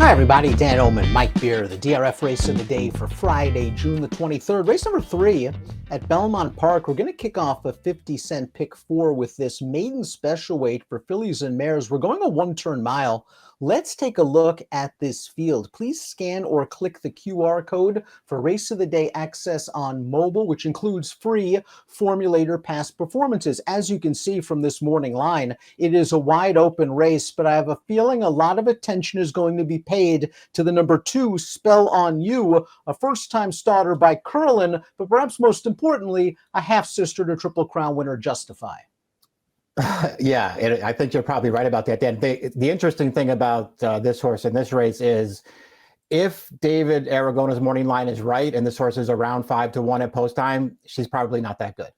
Hi everybody, Dan Illman, Mike Beer, the DRF race of the day for Friday, June the 23rd. Race number 3 at Belmont Park. We're going to kick off a 50-cent pick 4 with this maiden special weight for fillies and mares. We're going a one-turn mile. Let's take a look at this field. Please scan or click the QR code for Race of the Day access on mobile, which includes free Formulator past performances. As you can see from this morning line, it is a wide open race, but I have a feeling a lot of attention is going to be paid to the number 2, Spell on You, a first-time starter by Curlin, but perhaps most importantly, a half-sister to Triple Crown winner Justify. Yeah, I think you're probably right about that, Dan. The interesting thing about this horse in this race is if David Aragona's morning line is right and this horse is around 5-1 at post time, she's probably not that good.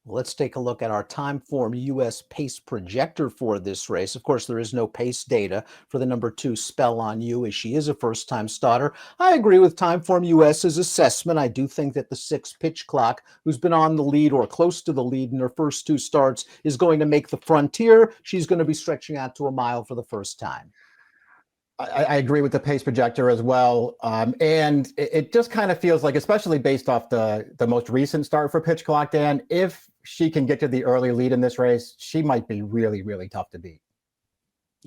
Let's take a look at our Timeform US pace projector for this race. Of course, there is no pace data for the number 2, Spell on You, as she is a first-time starter. I agree with Timeform US's assessment. I do think that the 6 Pitch Clock, who's been on the lead or close to the lead in her first 2 starts, is going to make the frontier. She's going to be stretching out to a mile for the first time. I agree with the pace projector as well. And it just kind of feels like, especially based off the most recent start for Pitch Clock, Dan, if she can get to the early lead in this race, she might be really, really tough to beat.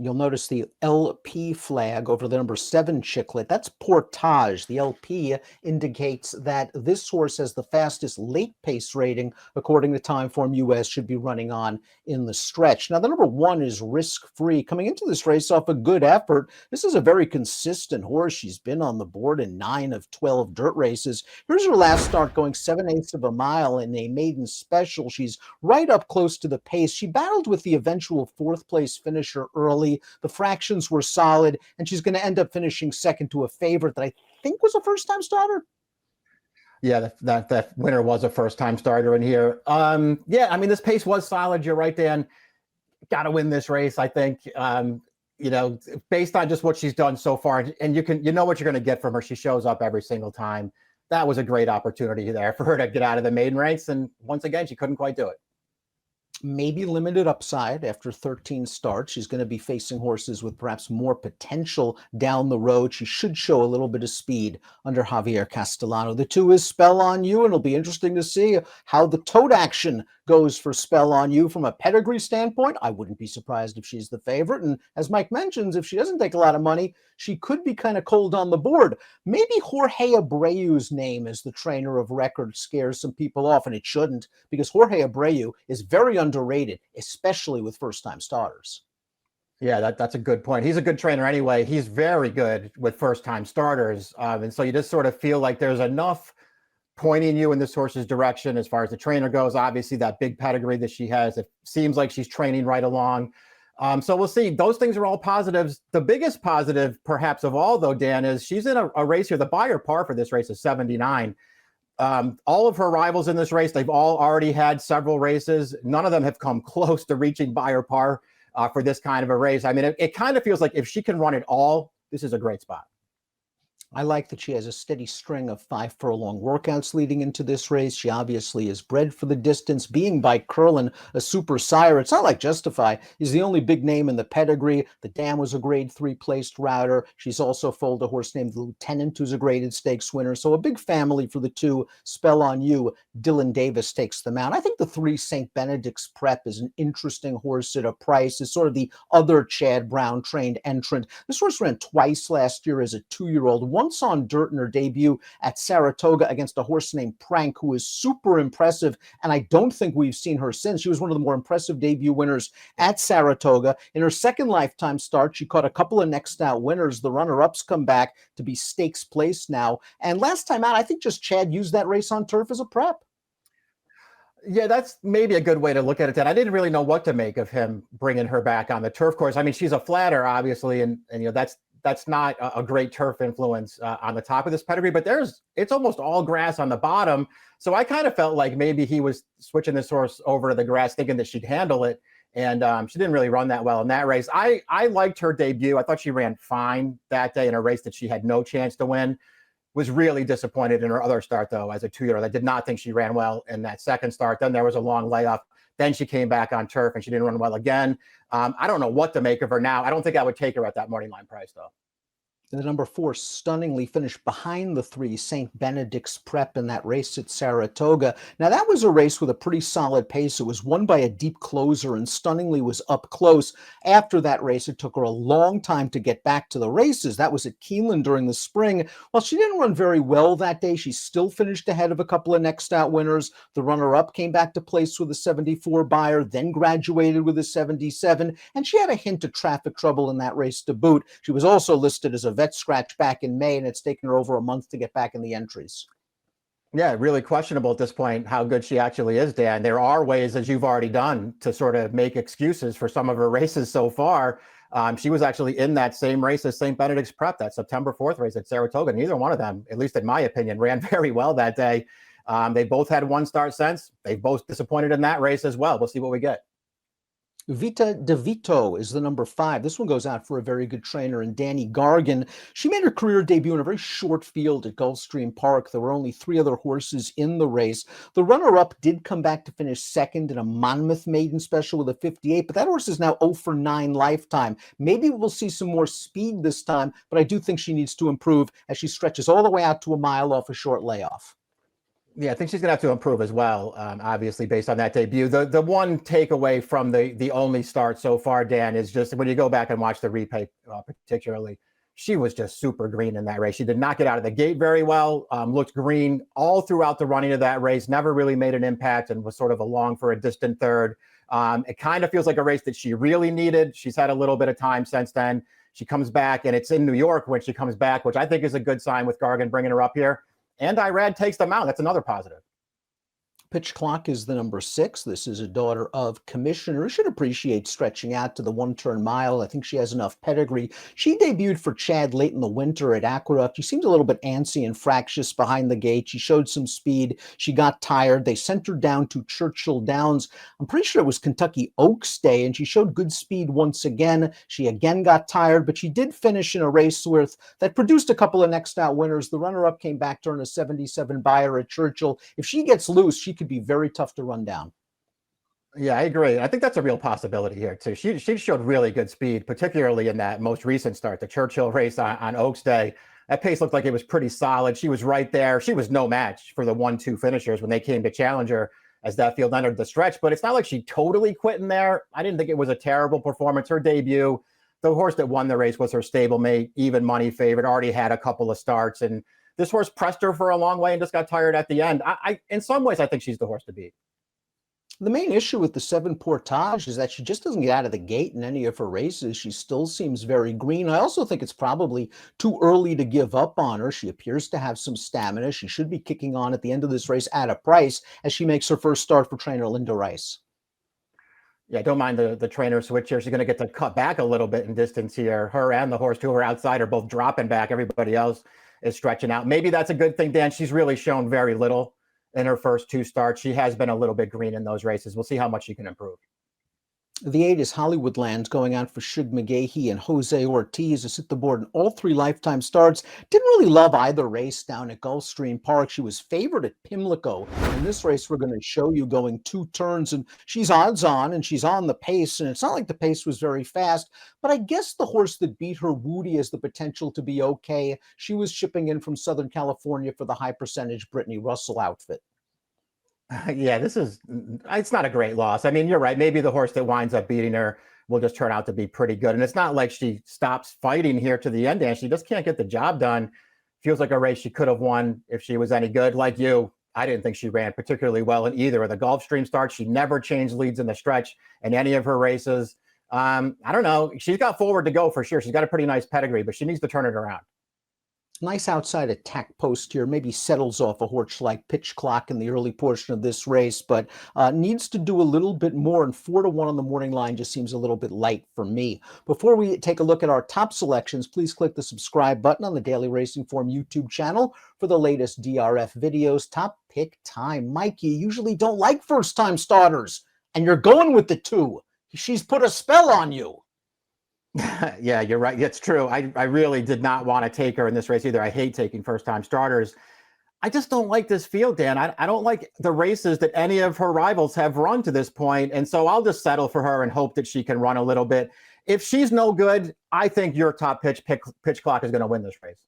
You'll notice the LP flag over the number 7 Chiclet. That's Portage. The LP indicates that this horse has the fastest late pace rating, according to Timeform US, should be running on in the stretch. Now, the number 1 is Risk Free, coming into this race off a good effort. This is a very consistent horse. She's been on the board in 9 of 12 dirt races. Here's her last start, going 7/8 of a mile in a maiden special. She's right up close to the pace. She battled with the eventual 4th place finisher early. The fractions were solid, and she's going to end up finishing second to a favorite that I think was a first-time starter. Yeah, that winner was a first-time starter in here. Yeah, I mean, this pace was solid. You're right, Dan. Got to win this race, I think. Based on just what she's done so far, and you know what you're going to get from her. She shows up every single time. That was a great opportunity there for her to get out of the maiden ranks, and once again, she couldn't quite do it. Maybe limited upside after 13 starts. She's going to be facing horses with perhaps more potential down the road. She should show a little bit of speed under Javier Castellano. The 2 is Spell on You, and it'll be interesting to see how the tote action goes for Spell on You from a pedigree standpoint. I wouldn't be surprised if she's the favorite. And as Mike mentions, if she doesn't take a lot of money, she could be kind of cold on the board. Maybe Jorge Abreu's name as the trainer of record scares some people off, and it shouldn't, because Jorge Abreu is very underrated, especially with first-time starters. Yeah, that's a good point. He's a good trainer anyway. He's very good with first-time starters. And so you just sort of feel like there's enough pointing you in this horse's direction as far as the trainer goes. Obviously, that big pedigree that she has, it seems like she's training right along. So we'll see. Those things are all positives. The biggest positive, perhaps, of all, though, Dan, is she's in a race here. The buyer par for this race is 79. All of her rivals in this race, they've all already had several races. None of them have come close to reaching buyer par for this kind of a race. I mean, it kind of feels like if she can run it all, this is a great spot. I like that she has a steady string of 5 furlong workouts leading into this race. She obviously is bred for the distance, being by Curlin a super sire. It's not like Justify is the only big name in the pedigree. The Dam was a grade 3 placed router. She's also foaled a horse named the Lieutenant, who's a graded stakes winner. So a big family for the 2. Spell on You. Dylan Davis takes them out. I think the 3 St. Benedict's Prep is an interesting horse at a price. It's sort of the other Chad Brown trained entrant. This horse ran twice last year as a 2-year-old. Once on dirt in her debut at Saratoga against a horse named Prank, who is super impressive, and I don't think we've seen her since. She was one of the more impressive debut winners at Saratoga. In her second lifetime start, she caught a couple of next out winners. The runner-ups come back to be stakes placed now. And last time out, I think just Chad used that race on turf as a prep. Yeah, that's maybe a good way to look at it, Ted. I didn't really know what to make of him bringing her back on the turf course. I mean, she's a flatter, obviously, and that's not a great turf influence on the top of this pedigree, but it's almost all grass on the bottom. So I kind of felt like maybe he was switching this horse over to the grass, thinking that she'd handle it. And she didn't really run that well in that race. I liked her debut. I thought she ran fine that day in a race that she had no chance to win. Was really disappointed in her other start, though, as a 2-year-old. I did not think she ran well in that second start. Then there was a long layoff. Then she came back on turf and she didn't run well again. I don't know what to make of her now. I don't think I would take her at that morning line price, though. The number 4 stunningly finished behind the 3, St. Benedict's Prep, in that race at Saratoga. Now, that was a race with a pretty solid pace. It was won by a deep closer and stunningly was up close. After that race, it took her a long time to get back to the races. That was at Keeneland during the spring. While she didn't run very well that day, she still finished ahead of a couple of next out winners. The runner-up came back to place with a 74 Beyer, then graduated with a 77, and she had a hint of traffic trouble in that race to boot. She was also listed as a vet scratch back in May, and it's taken her over a month to get back in the entries. Yeah, really questionable at this point how good she actually is, Dan. There are ways, as you've already done, to sort of make excuses for some of her races so far. She was actually in that same race as St. Benedict's Prep, that September 4th race at Saratoga. Neither one of them, at least in my opinion, ran very well that day. They both had one start since. They both disappointed in that race as well. We'll see what we get. Vita De Vito is the number 5. This one goes out for a very good trainer in Danny Gargan. She made her career debut in a very short field at Gulfstream Park. There were only 3 other horses in the race. The runner-up did come back to finish second in a Monmouth maiden special with a 58, but that horse is now 0 for 9 lifetime. Maybe we'll see some more speed this time, but I do think she needs to improve as she stretches all the way out to a mile off a short layoff. Yeah, I think she's going to have to improve as well, obviously, based on that debut. The one takeaway from the only start so far, Dan, is just when you go back and watch the replay, particularly, she was just super green in that race. She did not get out of the gate very well, looked green all throughout the running of that race, never really made an impact, and was sort of along for a distant third. It kind of feels like a race that she really needed. She's had a little bit of time since then. She comes back, and it's in New York when she comes back, which I think is a good sign with Gargan bringing her up here. And Irad takes them out. That's another positive. Pitch Clock is the number 6. This is a daughter of Commissioner. Should appreciate stretching out to the 1-turn mile. I think she has enough pedigree. She debuted for Chad late in the winter at Aqueduct. She seemed a little bit antsy and fractious behind the gate. She showed some speed. She got tired. They sent her down to Churchill Downs. I'm pretty sure it was Kentucky Oaks Day, and she showed good speed once again. She again got tired, but she did finish in a race that produced a couple of next out winners. The runner-up came back to earn a 77 Beyer at Churchill. If she gets loose, she could be very tough to run down. Yeah, I agree. I think that's a real possibility here too. She showed really good speed, particularly in that most recent start, the Churchill race on Oaks Day. That pace looked like it was pretty solid. She was right there. She was no match for the 1-2 finishers when they came to challenge her as that field entered the stretch. But it's not like she totally quit in there. I didn't think it was a terrible performance. Her debut, the horse that won the race was her stablemate, even money favorite, already had a couple of starts, and this horse pressed her for a long way and just got tired at the end. In some ways, I think she's the horse to beat. The main issue with the 7 Portage is that she just doesn't get out of the gate in any of her races. She still seems very green. I also think it's probably too early to give up on her. She appears to have some stamina. She should be kicking on at the end of this race at a price as she makes her first start for trainer Linda Rice. Yeah, don't mind the trainer switch here. She's going to get to cut back a little bit in distance here. Her and the horse who are outside are both dropping back. Everybody else is stretching out. Maybe that's a good thing, Dan. She's really shown very little in her first 2 starts. She has been a little bit green in those races. We'll see how much she can improve. The 8 is Hollywoodland going out for Shug McGahee and Jose Ortiz to sit the board in all 3 lifetime starts. Didn't really love either race down at Gulfstream Park. She was favored at Pimlico. In this race, we're going to show you going 2 turns, and she's odds on, and she's on the pace, and it's not like the pace was very fast, but I guess the horse that beat her, Woody, has the potential to be okay. She was shipping in from Southern California for the high percentage Brittany Russell outfit. Yeah, it's not a great loss. I mean, you're right. Maybe the horse that winds up beating her will just turn out to be pretty good. And it's not like she stops fighting here to the end, and she just can't get the job done. Feels like a race she could have won if she was any good. Like you, I didn't think she ran particularly well in either of the Gulfstream starts. She never changed leads in the stretch in any of her races. I don't know. She's got forward to go for sure. She's got a pretty nice pedigree, but she needs to turn it around. Nice outside attack post here, maybe settles off a horse like Pitch Clock in the early portion of this race, but needs to do a little bit more, and 4-1 on the morning line just seems a little bit light for me. Before we take a look at our top selections, please click the subscribe button on the Daily Racing Form YouTube channel for the latest DRF videos. Top pick time. Mike, you usually don't like first-time starters, and you're going with the 2. She's put a spell on you. Yeah, you're right. It's true. I really did not want to take her in this race either. I hate taking first-time starters. I just don't like this field, Dan. I don't like the races that any of her rivals have run to this point, and so I'll just settle for her and hope that she can run a little bit. if she's no good, I think your top pitch clock is going to win this race.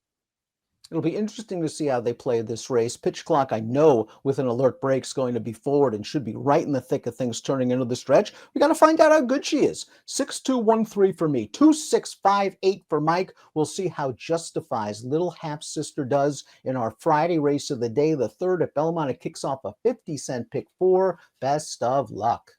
It'll be interesting to see how they play this race. Pitch clock, I know, with an alert break, is going to be forward and should be right in the thick of things turning into the stretch. We got to find out how good she is. 6-2-1-3 for me, 2-6-5-8 for Mike. We'll see how Justify's little half-sister does in our Friday race of the day, the third at Belmont. It kicks off a 50-cent pick 4. Best of luck.